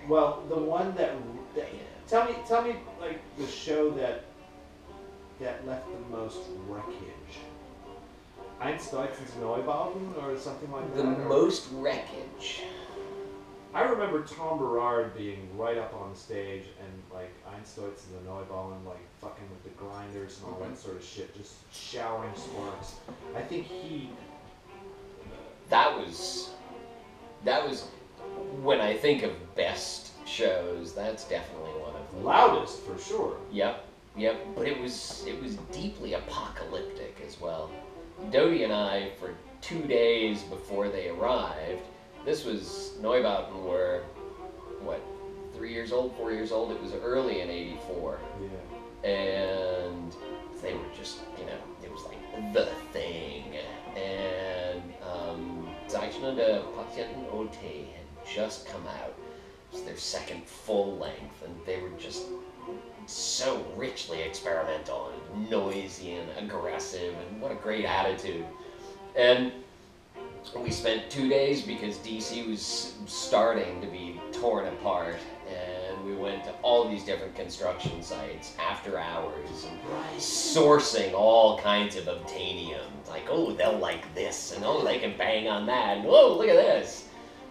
Well, the one that tell me like the show that left the most wreckage. Einstürzende Neubauten or something like that. The most wreckage. I remember Tom Berard being right up on stage and like Einstürzende Neubauten, like fucking with the grinders and all that sort of shit, just showering sparks. I think he. That was when I think of best shows. That's definitely one of them. Loudest for sure. Yep. But it was deeply apocalyptic as well. Dodie and I, for 2 days before they arrived, this was Neubauten were, what, 3 years old, 4 years old? It was early in '84. Yeah. And they were just, it was like the thing. And Einstürzende Neubauten had just come out. It was their second full length, and they were just so richly experimental and noisy and aggressive, and what a great attitude. And we spent 2 days because DC was starting to be torn apart, and we went to all these different construction sites after hours and sourcing all kinds of obtainium. Like, oh, they'll like this, and oh, they can bang on that, and oh, look at this.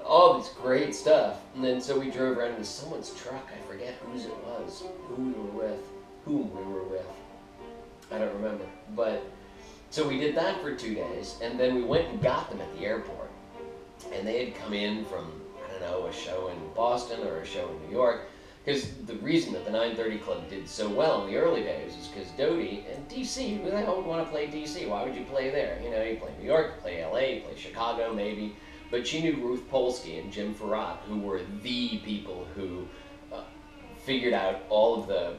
All this great stuff. And then so we drove around with someone's truck. I forget whose it was, whom we were with. I don't remember. But so we did that for 2 days, and then we went and got them at the airport. And they had come in from, I don't know, a show in Boston or a show in New York. Because the reason that the 930 Club did so well in the early days is because Dodie and DC, who the hell would want to play DC? Why would you play there? You play New York, you play LA, you play Chicago maybe. But she knew Ruth Polsky and Jim Farrat, who were the people who figured out all of the,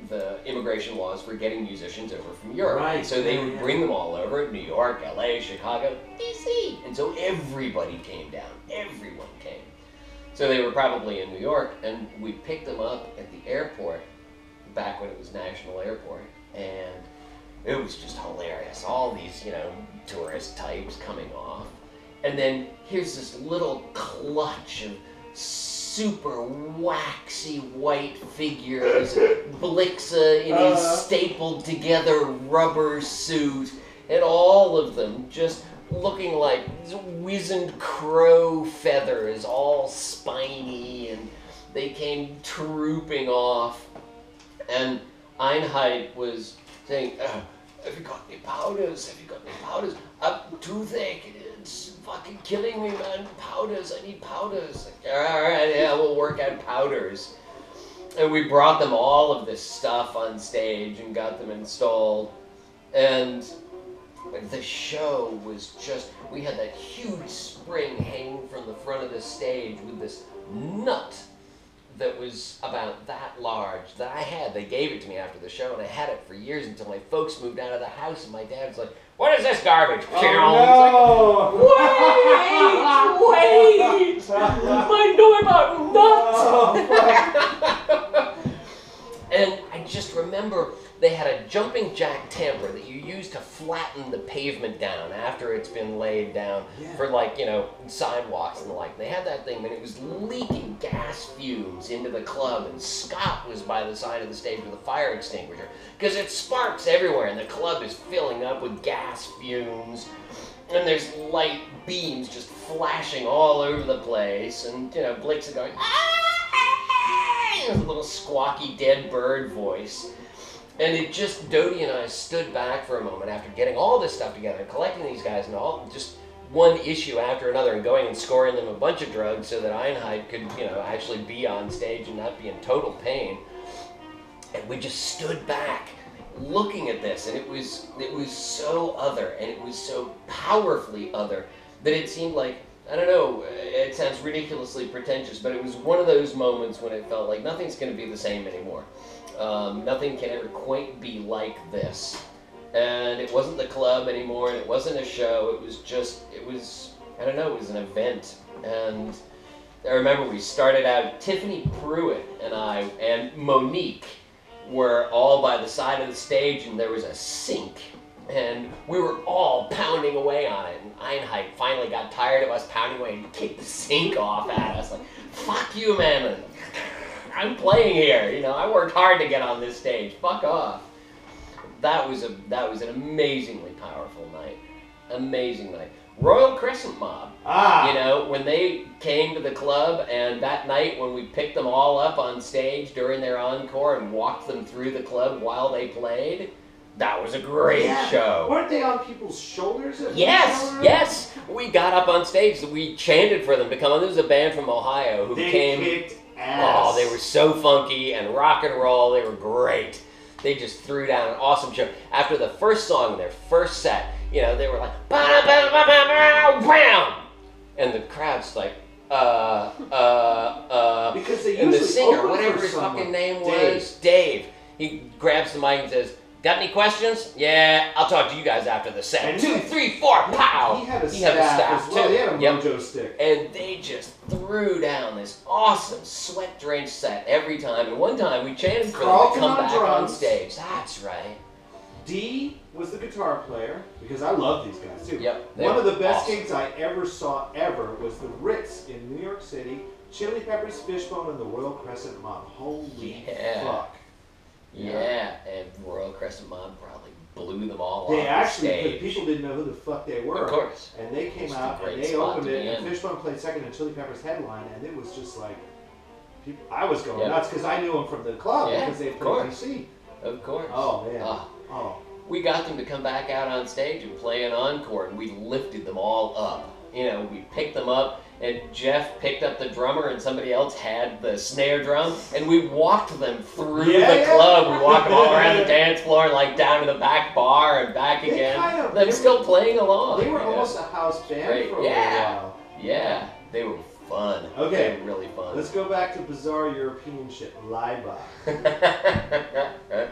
the immigration laws for getting musicians over from Europe. Right. So they would bring them all over, New York, LA, Chicago, DC. And so everybody came down. Everyone came. So they were probably in New York, and we picked them up at the airport, back when it was National Airport, and it was just hilarious. All these, tourist types coming off. And then here's this little clutch of super waxy white figures, Blixa in his stapled together rubber suit, and all of them just looking like wizened crow feathers, all spiny, and they came trooping off. And Einheit was saying, have you got any powders? Have you got any powders? Toothache, it's fucking killing me, man. Powders, I need powders. Like, all right, yeah, we'll work out powders. And we brought them all of this stuff on stage and got them installed. And the show was just, we had that huge spring hanging from the front of the stage with this nut that was about that large that I had. They gave it to me after the show, and I had it for years until my folks moved out of the house, and my dad was like, what is this garbage? Oh, no! Like, wait! I know about nuts! And I just remember they had a jumping jack tamper that you use to flatten the pavement down after it's been laid down for, like, sidewalks and the like. They had that thing, and it was leaking gas fumes into the club, and Scott was by the side of the stage with a fire extinguisher because it sparks everywhere, and the club is filling up with gas fumes, and there's light beams just flashing all over the place, and, Blixa going, a little squawky dead bird voice. And it just, Dodie and I stood back for a moment after getting all this stuff together and collecting these guys and all, just one issue after another, and going and scoring them a bunch of drugs so that Einheit could, actually be on stage and not be in total pain. And we just stood back looking at this, and it was so other, and it was so powerfully other that it seemed like, I don't know, it sounds ridiculously pretentious, but it was one of those moments when it felt like nothing's going to be the same anymore. Nothing can ever quite be like this. And it wasn't the club anymore, and it wasn't a show, it was I don't know, it was an event. And I remember we started out, Tiffany Pruitt and I and Monique were all by the side of the stage, and there was a sink And we were all pounding away on it, and Einheit finally got tired of us pounding away and kicked the sink off at us. Like, fuck you, man. I'm playing here. You know, I worked hard to get on this stage. Fuck off. That was an amazingly powerful night. Amazing night. Royal Crescent Mob. Ah. You know, when they came to the club, and that night when we picked them all up on stage during their encore and walked them through the club while they played, that was a great show. Weren't they on people's shoulders? Yes. We got up on stage. We chanted for them to come on. There was a band from Ohio who came. They kicked ass. Oh, they were so funky and rock and roll. They were great. They just threw down an awesome show. After the first song, their first set, you know, they were like, wham! And the crowd's like, Because they and the usually singer, open whatever for his someone. fucking name was, Dave, he grabs the mic and says, got any questions? Yeah, I'll talk to you guys after the set. And 2, 3, 4, pow! He had a staff as well. too. He had a mojo stick. And they just threw down this awesome sweat-drenched set every time. And one time we chanted for them to Carlton come on back drums. on stage. That's right. D was the guitar player, because I love these guys too. Yep, One of the best awesome. gigs I ever saw was the Ritz in New York City, Chili Peppers, Fishbone, and the Royal Crescent Mob. Holy fuck. Yeah, and Royal Crescent Mob probably blew them all They off actually, the because stage. people didn't know who the fuck they were. Of course. And they came It's a out great and they spot opened to it, be and in. Fishbone played second, and Chili Peppers headline, and it was just like, I was going Yep. nuts because I knew them from the club Yeah, because they of played course. DC. Of course. Oh man. Ah. Oh. We got them to come back out on stage and play an encore, and we lifted them all up. You know, we picked them up, and Jeff picked up the drummer, and somebody else had the snare drum, and we walked them through the club. We walked them all around the dance floor, like down to the back bar and back They again. kind of- Them still playing along. They were you know? almost a house band Great. for a Yeah. while. Yeah, they were fun. Okay. They were really fun. Let's go back to bizarre European shit. Laibach.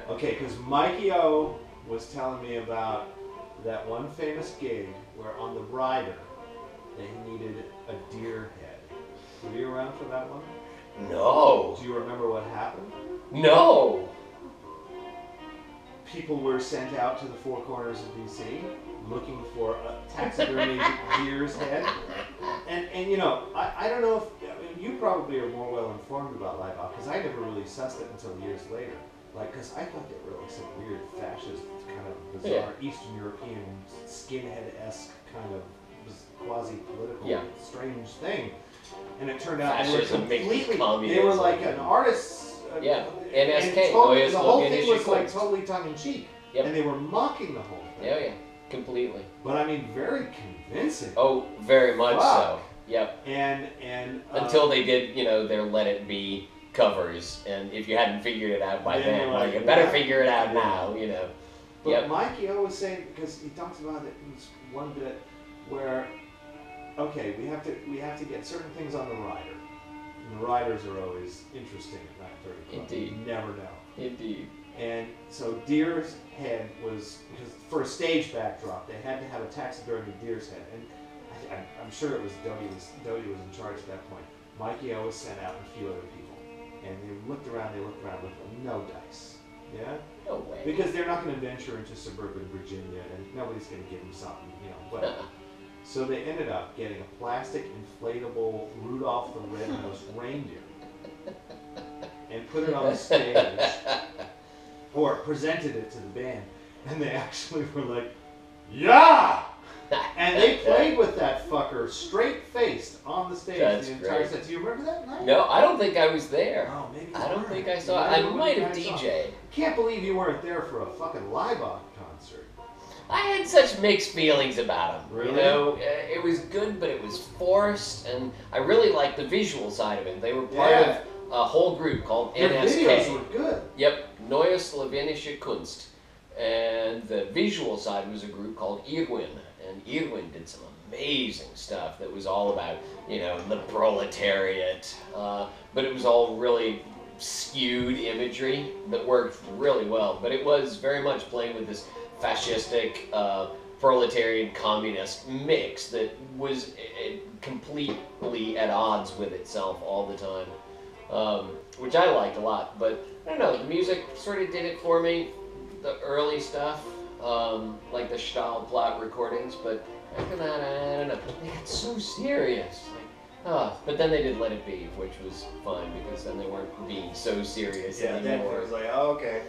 Okay, because Mikey O was telling me about that one famous gig where on the rider they needed a deer head. Were you around for that one? No. Do you remember what happened? No. People were sent out to the four corners of DC looking for a taxidermy deer's head. And you know, I don't know if, I mean, you probably are more well informed about Laibach, because I never really sussed it until years later. Like, because I thought they were like some weird fascist, kind of bizarre Eastern European skinhead-esque kind of quasi-political strange thing. And it turned out Fascism they were mixed with completely, they were communism. like an artist. NSK, and totally, Neues the whole thing Slowenische was like Kunst. totally tongue-in-cheek. Yep. And they were mocking the whole thing. Yeah, completely. But I mean, very convincing. Oh, very much Fuck. so. Yep. And Until they did, you know, their Let It Be covers, and if you hadn't figured it out by Then then, you're well, like, you better what? figure it out Yeah. now, you know. But Yep. Mikey O was saying, because he talks about it in this one bit where, okay, we have to get certain things on the rider. And the riders are always interesting at 9:30 Club. Indeed. You never know. Indeed. And so deer's head was, because for a stage backdrop, they had to have a taxidermy deer's head. And I'm sure it was Doty was in charge at that point. Mikey O was sent out and a few other people. And they looked around, no dice. Yeah? No way. Because they're not going to venture into suburban Virginia, and nobody's going to give them something, you know, whatever. So they ended up getting a plastic inflatable Rudolph the Red-Nosed Reindeer and put it on the stage, or presented it to the band, and they actually were like, yeah! And they played with that fucker straight-faced on the stage That's the entire great. set. Do you remember that night? No, I don't think I was there. Oh, maybe you I don't weren't. think I saw it. I Maybe might you have guys saw it. DJ'd. Can't believe you weren't there for a fucking Laibach concert. I had such mixed feelings about him. Really? You know, it was good, but it was forced, and I really liked the visual side of it. They were part of a whole group called Their NSK. videos were good. Yep, Neue Slowenische Kunst. And the visual side was a group called Irwin. And Irwin did some amazing stuff that was all about, you know, the proletariat. But it was all really skewed imagery that worked really well. But it was very much playing with this fascistic, proletarian communist mix that was completely at odds with itself all the time. Which I liked a lot. But I don't know, the music sort of did it for me. The early stuff, like the Stahlplatte recordings, but after that, I don't know. They got so serious. But then they did Let It Be, which was fun because then they weren't being so serious Yeah, then it anymore. was like, oh, okay.